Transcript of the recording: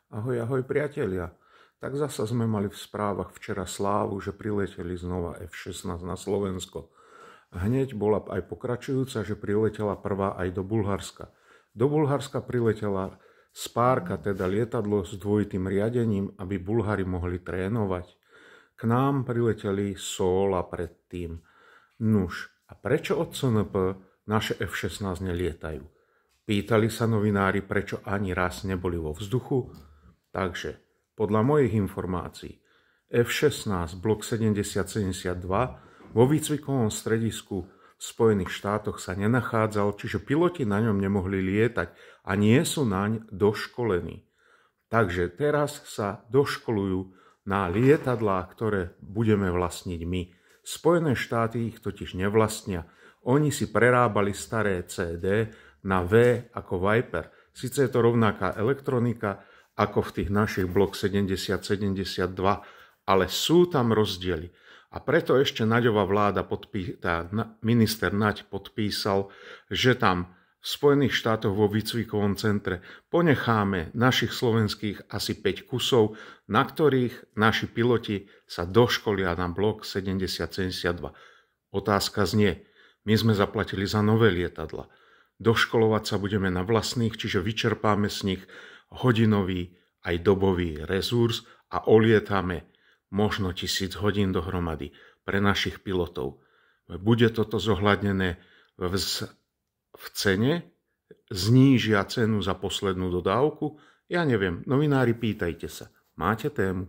Ahoj, ahoj priatelia. Tak zasa sme mali v správach včera slávu, že prileteli znova F-16 na Slovensko. Hneď bola aj pokračujúca, že priletela prvá aj do Bulharska. Do Bulharska priletela Spárka, teda lietadlo s dvojitým riadením, aby Bulhári mohli trénovať. K nám prileteli Sóla predtým. Nuž, a prečo od CNP naše F-16 nelietajú? Pýtali sa novinári, prečo ani raz neboli vo vzduchu? Takže, podľa mojich informácií, F-16 Block 7072 vo výcvikovom stredisku v Spojených štátoch sa nenachádzal, čiže piloti na ňom nemohli lietať a nie sú naň doškolení. Takže teraz sa doškolujú na lietadlá, ktoré budeme vlastniť my. Spojené štáty ich totiž nevlastnia. Oni si prerábali staré CD na V ako Viper. Sice je to rovnaká elektronika ako v tých našich Block 70-72, ale sú tam rozdiely. A preto ešte Naďová vláda, minister Naď podpísal, že tam v Spojených štátoch vo výcvikovom centre ponecháme našich slovenských asi 5 kusov, na ktorých naši piloti sa doškolia na Block 70-72. Otázka znie, my sme zaplatili za nové lietadla. Doškolovať sa budeme na vlastných, čiže vyčerpáme z nich hodinový aj dobový resurs a olietame možno 1000 hodín dohromady pre našich pilotov. Bude toto zohľadnené v cene? Znížia cenu za poslednú dodávku? Ja neviem, novinári, pýtajte sa. Máte tému?